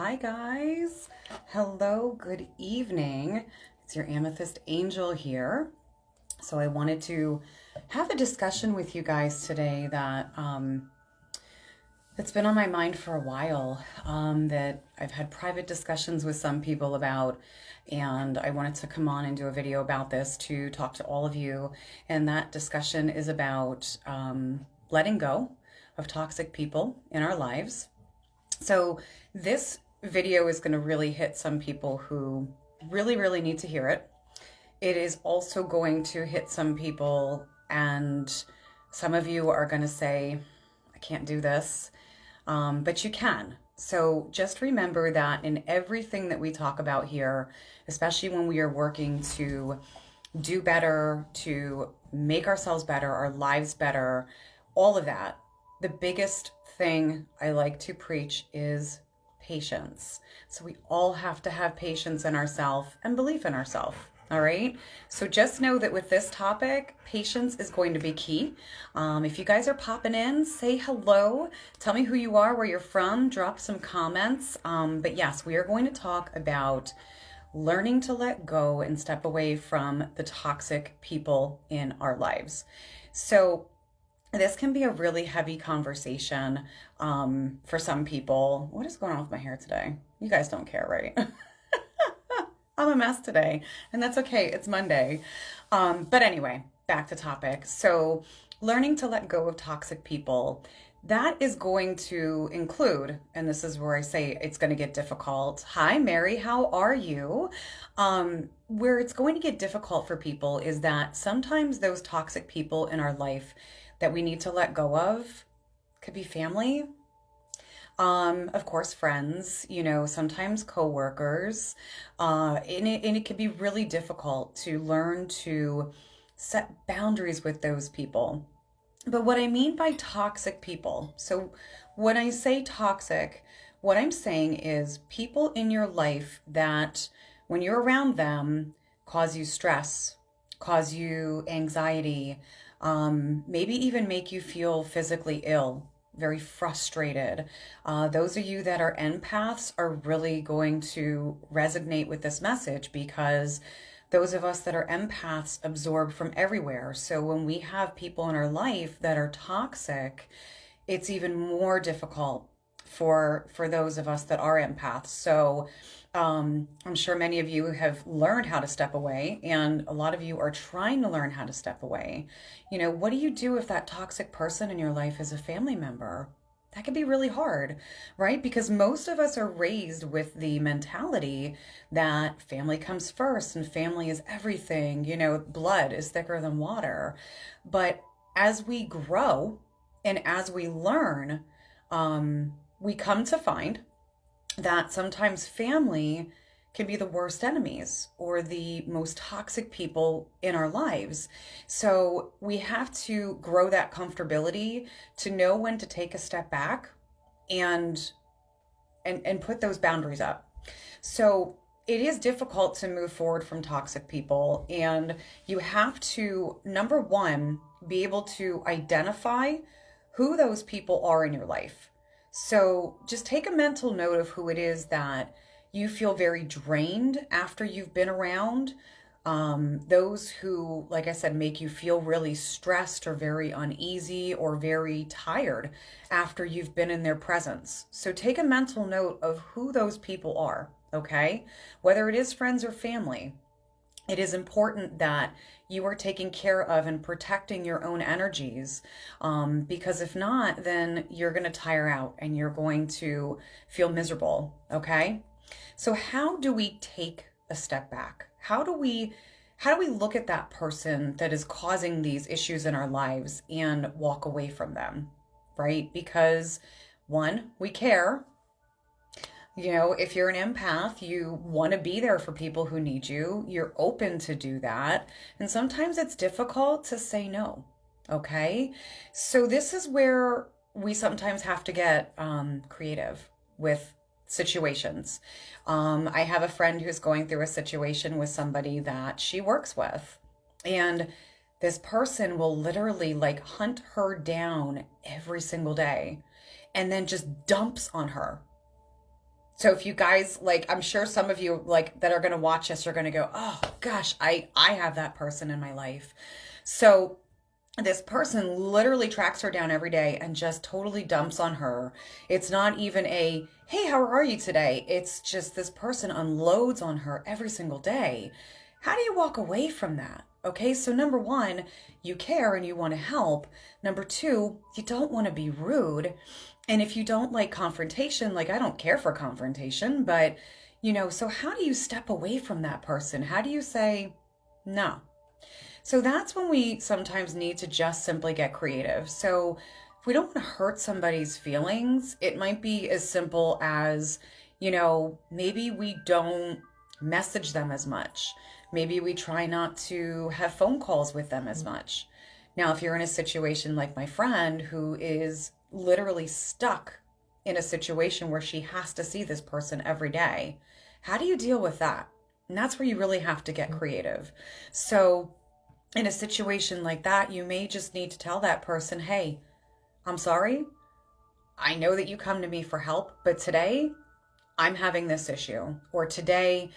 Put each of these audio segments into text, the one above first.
Hi guys. Hello, good evening. It's your Amethyst Angel here. So I wanted to have a discussion with you guys today that it's been on my mind for a while, that I've had private discussions with some people about, and I wanted to come on and do a video about this to talk to all of you. And that discussion is about letting go of toxic people in our lives. So this video is going to really hit some people who really need to hear it. It is also going to hit some people, and some of you are going to say, I can't do this, but you can. So just remember that in everything that we talk about here, especially when we are working to do better, to make ourselves better, our lives better, all of that, the biggest thing I like to preach is patience. So we all have to have patience in ourselves and belief in ourselves. All right. So just know that with this topic, patience is going to be key. If you guys are popping in, say hello. Tell me who you are, where you're from. Drop some comments. But yes, we are going to talk about learning to let go and step away from the toxic people in our lives. So this can be a really heavy conversation for some people. What is going on with my hair today? You guys don't care, right? I'm a mess today, and that's okay. It's Monday. But anyway, back to topic. So learning to let go of toxic people, that is going to include, and this is where I say it's going to get difficult. Hi, Mary, how are you? Where it's going to get difficult for people is that sometimes those toxic people in our life that we need to let go of could be family, of course, friends, sometimes coworkers, and it can be really difficult to learn to set boundaries with those people. But what I mean by toxic people, so when I say toxic, what I'm saying is people in your life that when you're around them cause you stress, cause you anxiety, maybe even make you feel physically ill, very frustrated. Those of you that are empaths are really going to resonate with this message, because those of us that are empaths absorb from everywhere. So when we have people in our life that are toxic, it's even more difficult for those of us that are empaths. So I'm sure many of you have learned how to step away, and a lot of you are trying to learn how to step away. What do you do if that toxic person in your life is a family member? That can be really hard, right? Because most of us are raised with the mentality that family comes first and family is everything. Blood is thicker than water. But as we grow and as we learn, we come to find that sometimes family can be the worst enemies or the most toxic people in our lives. So we have to grow that comfortability to know when to take a step back and put those boundaries up. So it is difficult to move forward from toxic people, and you have to, number one, be able to identify who those people are in your life. So just take a mental note of who it is that you feel very drained after you've been around. Those who, like I said, make you feel really stressed or very uneasy or very tired after you've been in their presence. So take a mental note of who those people are, okay? Whether it is friends or family. It is important that you are taking care of and protecting your own energies, because if not, then you're going to tire out and you're going to feel miserable, okay? So how do we take a step back? How do we look at that person that is causing these issues in our lives and walk away from them, right? Because one, we care. If you're an empath, you want to be there for people who need you. You're open to do that. And sometimes it's difficult to say no. Okay. So this is where we sometimes have to get creative with situations. I have a friend who's going through a situation with somebody that she works with, and this person will literally hunt her down every single day and then just dumps on her. So if you guys like, I'm sure some of you like that are going to watch us are going to go, oh gosh, I have that person in my life. So this person literally tracks her down every day and just totally dumps on her. It's not even a, hey, how are you today? It's just this person unloads on her every single day. How do you walk away from that? Okay, so number one, you care and you want to help. Number two, you don't want to be rude. And if you don't like confrontation, like I don't care for confrontation, but so how do you step away from that person? How do you say, no? So that's when we sometimes need to just simply get creative. So if we don't want to hurt somebody's feelings, it might be as simple as, maybe we don't message them as much. Maybe we try not to have phone calls with them as much. Now, if you're in a situation like my friend who is literally stuck in a situation where she has to see this person every day, how do you deal with that? And that's where you really have to get creative. So in a situation like that, you may just need to tell that person, hey, I'm sorry. I know that you come to me for help, but today I'm having this issue. Or today,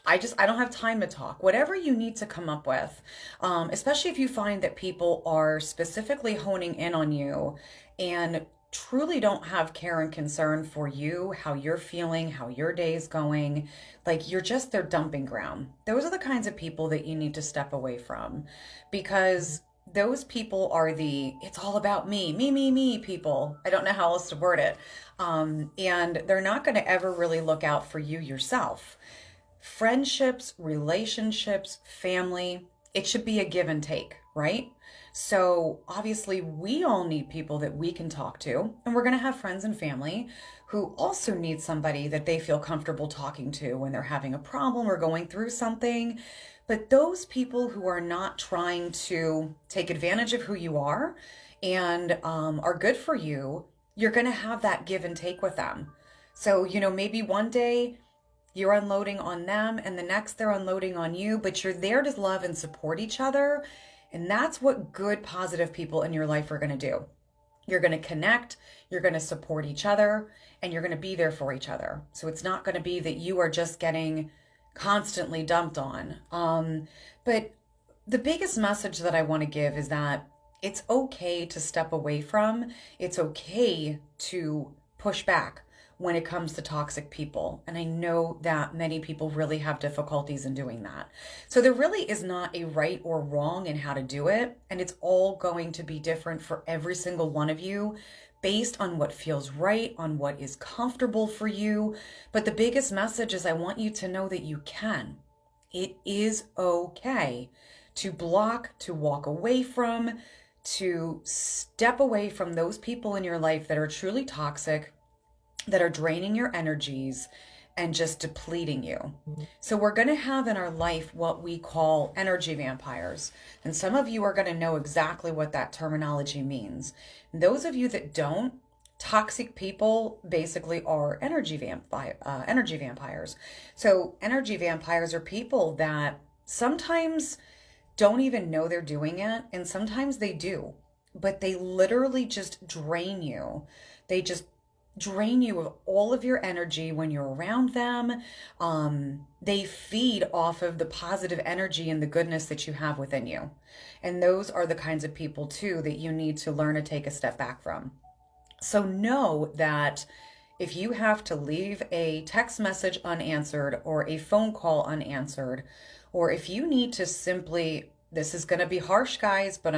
I don't have time to talk. Whatever you need to come up with, especially if you find that people are specifically honing in on you and truly don't have care and concern for you, how you're feeling, how your day's going, like you're just their dumping ground. Those are the kinds of people that you need to step away from, because those people are it's all about me people. I don't know how else to word it. And they're not going to ever really look out for you yourself. Friendships, relationships, family, it should be a give and take, right? So obviously we all need people that we can talk to, and we're going to have friends and family who also need somebody that they feel comfortable talking to when they're having a problem or going through something. But those people who are not trying to take advantage of who you are and are good for you, you're going to have that give and take with them. So, maybe one day you're unloading on them and the next they're unloading on you, but you're there to love and support each other. And that's what good, positive people in your life are going to do. You're going to connect, you're going to support each other, and you're going to be there for each other. So it's not going to be that you are just getting constantly dumped on. But the biggest message that I want to give is that it's okay to step away from, it's okay to push back when it comes to toxic people. And I know that many people really have difficulties in doing that. So there really is not a right or wrong in how to do it. And it's all going to be different for every single one of you based on what feels right, on what is comfortable for you. But the biggest message is I want you to know that you can. It is okay to block, to walk away from, to step away from those people in your life that are truly toxic, that are draining your energies and just depleting you. So we're going to have in our life what we call energy vampires. And some of you are going to know exactly what that terminology means. And those of you that don't, toxic people basically are energy vampires. So energy vampires are people that sometimes don't even know they're doing it, and sometimes they do, but they literally just drain you. They just drain you of all of your energy when you're around them. They feed off of the positive energy and the goodness that you have within you. And those are the kinds of people too that you need to learn to take a step back from. So know that if you have to leave a text message unanswered or a phone call unanswered, or if you need to simply, this is going to be harsh, guys, but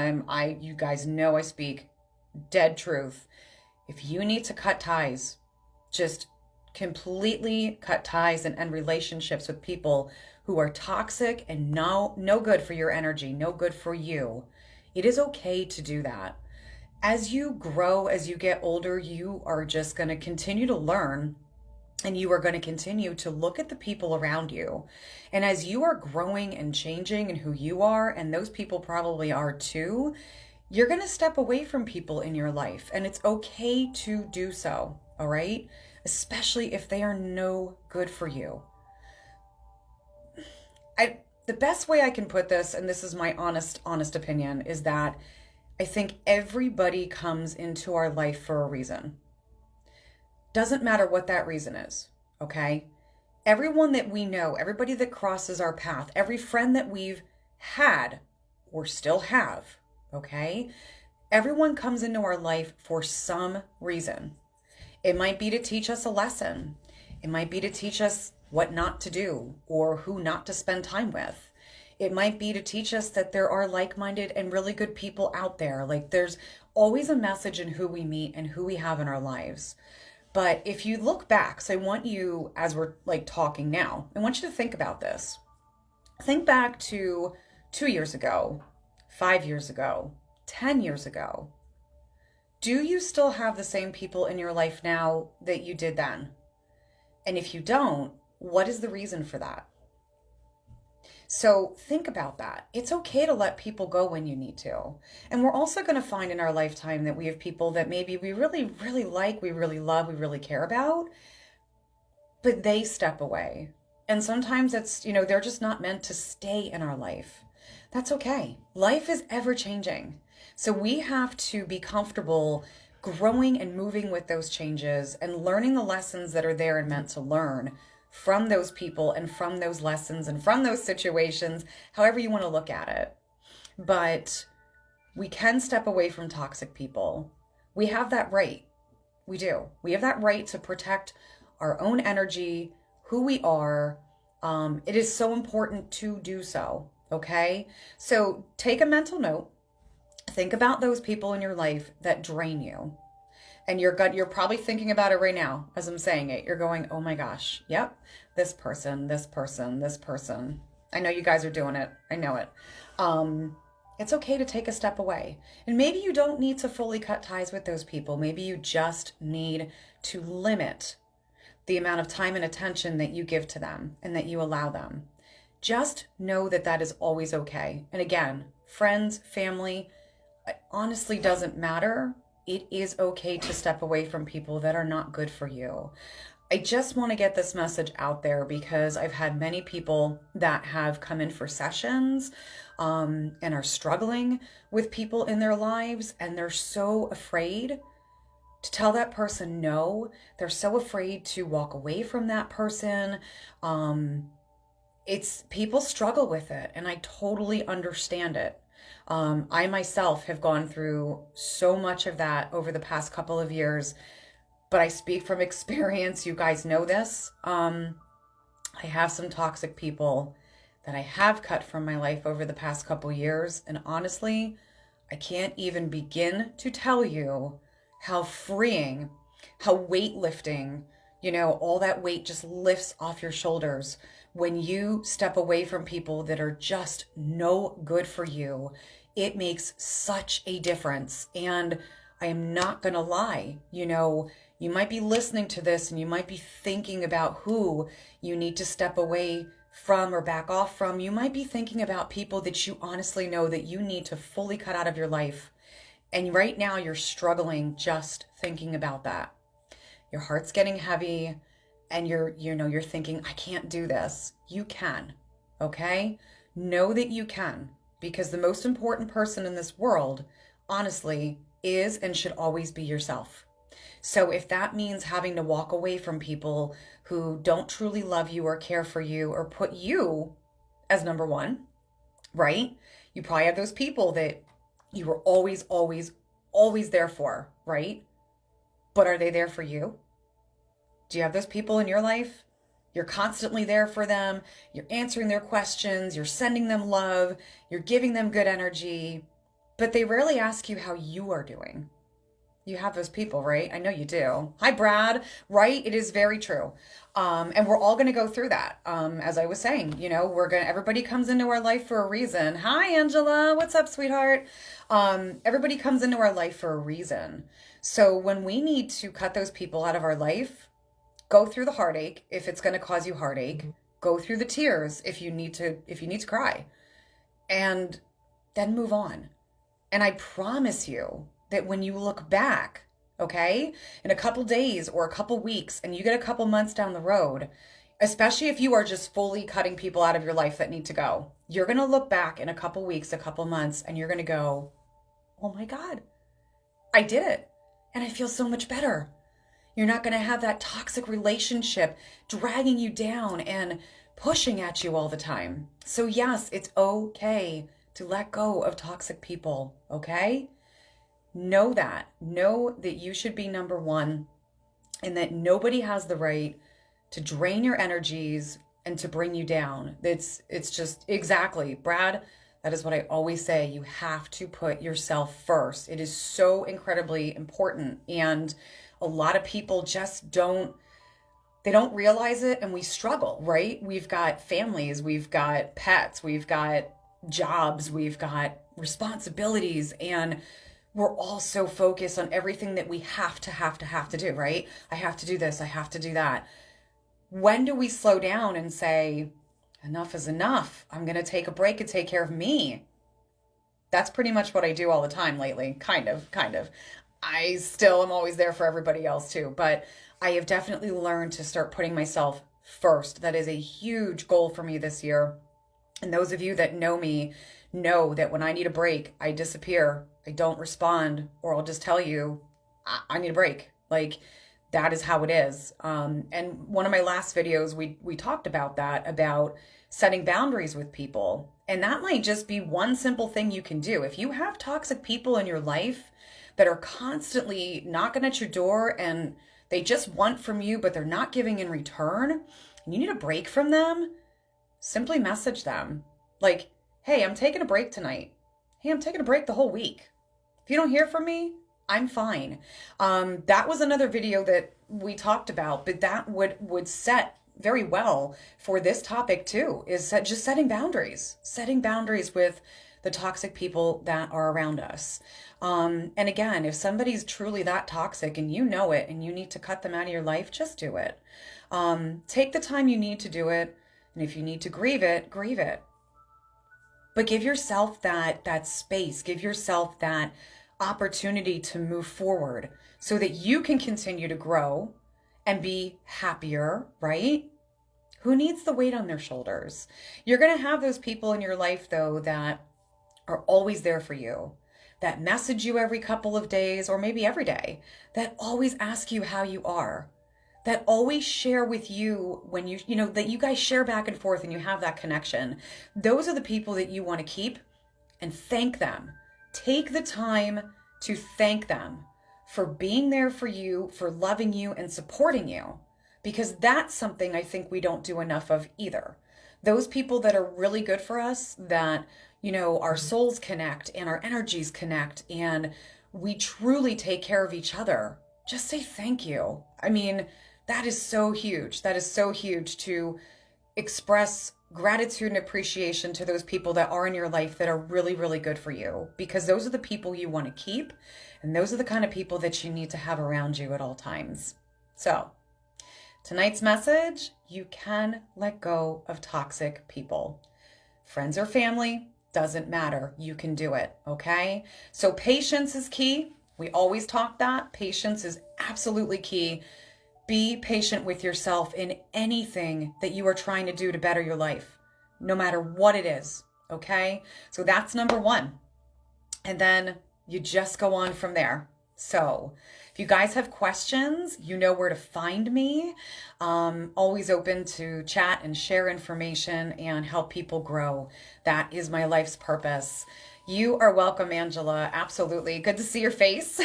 you guys know I speak dead truth. If you need to cut ties, just completely cut ties and end relationships with people who are toxic and no good for your energy, no good for you, it is okay to do that. As you grow, as you get older, you are just going to continue to learn, and you are going to continue to look at the people around you. And as you are growing and changing in who you are, and those people probably are too, you're going to step away from people in your life, and it's okay to do so, all right? Especially if they are no good for you. The best way I can put this, and this is my honest opinion, is that I think everybody comes into our life for a reason. Doesn't matter what that reason is, okay? Everyone that we know, everybody that crosses our path, every friend that we've had or still have, okay? Everyone comes into our life for some reason. It might be to teach us a lesson. It might be to teach us what not to do or who not to spend time with. It might be to teach us that there are like-minded and really good people out there. Like, there's always a message in who we meet and who we have in our lives. But if you look back, so I want you, as we're like talking now, I want you to think about this. Think back to 2 years ago, 5 years ago, 10 years ago. Do you still have the same people in your life now that you did then? And if you don't, what is the reason for that? So think about that. It's okay to let people go when you need to. And we're also going to find in our lifetime that we have people that maybe we really, really like, we really love, we really care about, but they step away. And sometimes it's, they're just not meant to stay in our life. That's okay. Life is ever changing. So we have to be comfortable growing and moving with those changes and learning the lessons that are there and meant to learn from those people and from those lessons and from those situations, however you want to look at it. But we can step away from toxic people. We have that right. We do. We have that right to protect our own energy, who we are. It is so important to do so, okay? So take a mental note. Think about those people in your life that drain you. And you're probably thinking about it right now as I'm saying it. You're going, oh my gosh, yep, this person, this person, this person. I know you guys are doing it. I know it. It's okay to take a step away. And maybe you don't need to fully cut ties with those people. Maybe you just need to limit the amount of time and attention that you give to them and that you allow them. Just know that that is always okay. And again, friends, family, it honestly doesn't matter. It is okay to step away from people that are not good for you. I just want to get this message out there because I've had many people that have come in for sessions and are struggling with people in their lives, and they're so afraid to tell that person no. They're so afraid to walk away from that person. People struggle with it, and I totally understand it. I myself have gone through so much of that over the past couple of years, but I speak from experience. You guys know this. I have some toxic people that I have cut from my life over the past couple years. And honestly, I can't even begin to tell you how freeing, how weightlifting, all that weight just lifts off your shoulders when you step away from people that are just no good for you. It makes such a difference. And I am not going to lie. You might be listening to this and you might be thinking about who you need to step away from or back off from. You might be thinking about people that you honestly know that you need to fully cut out of your life. And right now you're struggling just thinking about that. Your heart's getting heavy and you're thinking, I can't do this. You can, okay? Know that you can, because the most important person in this world, honestly, is and should always be yourself. So if that means having to walk away from people who don't truly love you or care for you or put you as number one, right? You probably have those people that you were always, always, always there for, right? But are they there for you? Do you have those people in your life? You're constantly there for them. You're answering their questions. You're sending them love. You're giving them good energy. But they rarely ask you how you are doing. You have those people, right? I know you do. Hi, Brad. Right? It is very true. And we're all going to go through that. As I was saying, everybody comes into our life for a reason. Hi, Angela. What's up, sweetheart? Everybody comes into our life for a reason. So when we need to cut those people out of our life, go through the heartache if it's going to cause you heartache. Go through the tears if you need to cry. And then move on. And I promise you that when you look back, okay, in a couple days or a couple weeks, and you get a couple months down the road, especially if you are just fully cutting people out of your life that need to go, you're going to look back in a couple weeks, a couple months, and you're going to go, oh my God, I did it. And I feel so much better. You're not going to have that toxic relationship dragging you down and pushing at you all the time. So yes, it's okay to let go of toxic people, okay? Know that. Know that you should be number one and that nobody has the right to drain your energies and to bring you down. It's just exactly, Brad, that is what I always say. You have to put yourself first. It is so incredibly important. And a lot of people just don't realize it, and we struggle, right? We've got families, we've got pets, we've got jobs, we've got responsibilities, and we're all so focused on everything that we have to do, right? I have to do this, I have to do that. When do we slow down and say, enough is enough? I'm going to take a break and take care of me. That's pretty much what I do all the time lately. Kind of. I still am always there for everybody else too, but I have definitely learned to start putting myself first. That is a huge goal for me this year. And those of you that know me know that when I need a break, I disappear. I don't respond, or I'll just tell you, I need a break. Like, that is how it is. And one of my last videos, we talked about that, about setting boundaries with people. And that might just be one simple thing you can do. If you have toxic people in your life that are constantly knocking at your door and they just want from you, but they're not giving in return, and you need a break from them, simply message them. Like, hey, I'm taking a break tonight. Hey, I'm taking a break the whole week. If you don't hear from me, I'm fine. That was another video that we talked about, but that would set very well for this topic too, is just setting boundaries with the toxic people that are around us. And again, if somebody's truly that toxic and you know it and you need to cut them out of your life, just do it. Take the time you need to do it. And if you need to grieve it, grieve it. But give yourself that space, give yourself that opportunity to move forward so that you can continue to grow and be happier, right? Who needs the weight on their shoulders? You're going to have those people in your life, though, that are always there for you, that message you every couple of days or maybe every day, that always ask you how you are, that always share with you when that you guys share back and forth and you have that connection. Those are the people that you want to keep, and thank them. Take the time to thank them for being there for you, for loving you and supporting you, because that's something I think we don't do enough of either. Those people that are really good for us, that, our souls connect and our energies connect and we truly take care of each other, just say thank you. I mean, that is so huge. That is so huge, to express gratitude and appreciation to those people that are in your life that are really, really good for you, because those are the people you want to keep. And those are the kind of people that you need to have around you at all times. So tonight's message, you can let go of toxic people. Friends or family, doesn't matter. You can do it, okay? So patience is key. We always talk that. Patience is absolutely key. Be patient with yourself in anything that you are trying to do to better your life, no matter what it is, okay? So that's number one. And then you just go on from there. So if you guys have questions, you know where to find me. Always open to chat and share information and help people grow. That is my life's purpose. You are welcome, Angela. Absolutely. Good to see your face.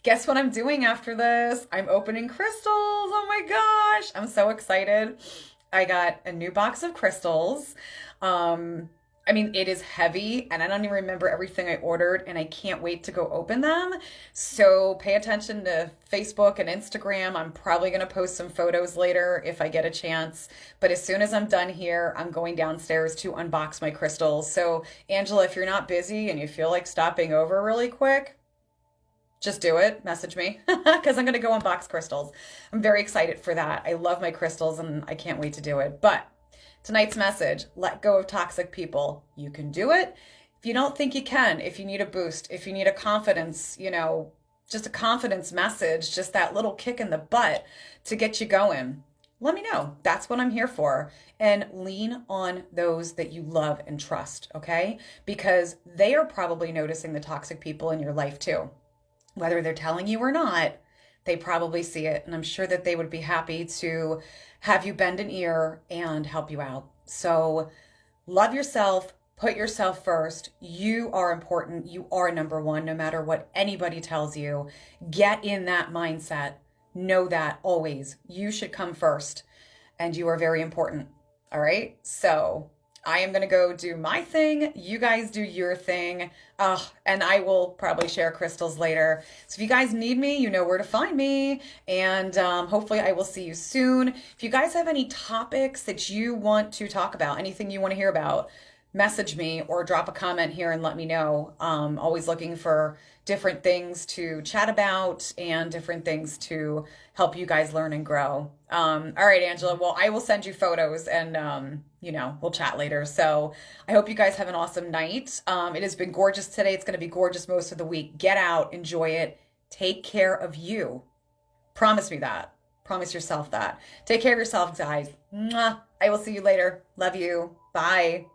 Guess what I'm doing after this? I'm opening crystals. Oh my gosh. I'm so excited. I got a new box of crystals. It is heavy and I don't even remember everything I ordered, and I can't wait to go open them. So pay attention to Facebook and Instagram. I'm probably going to post some photos later if I get a chance. But as soon as I'm done here, I'm going downstairs to unbox my crystals. So Angela, if you're not busy and you feel like stopping over really quick, just do it. Message me because I'm going to go unbox crystals. I'm very excited for that. I love my crystals and I can't wait to do it. But tonight's message, let go of toxic people. You can do it. If you don't think you can, if you need a boost, if you need a confidence, just a confidence message, just that little kick in the butt to get you going, let me know. That's what I'm here for. And lean on those that you love and trust, okay? Because they are probably noticing the toxic people in your life too. Whether they're telling you or not, they probably see it. And I'm sure that they would be happy to have you bend an ear and help you out. So love yourself, put yourself first. You are important. You are number one, no matter what anybody tells you. Get in that mindset. Know that always. You should come first, and you are very important. All right. So I am going to go do my thing. You guys do your thing. And I will probably share crystals later. So if you guys need me, you know where to find me. And hopefully I will see you soon. If you guys have any topics that you want to talk about, anything you want to hear about, message me or drop a comment here and let me know. Always looking for different things to chat about and different things to help you guys learn and grow. All right, Angela. Well, I will send you photos and, we'll chat later. So I hope you guys have an awesome night. It has been gorgeous today. It's going to be gorgeous most of the week. Get out, enjoy it. Take care of you. Promise me that. Promise yourself that. Take care of yourself, guys. Mwah. I will see you later. Love you. Bye.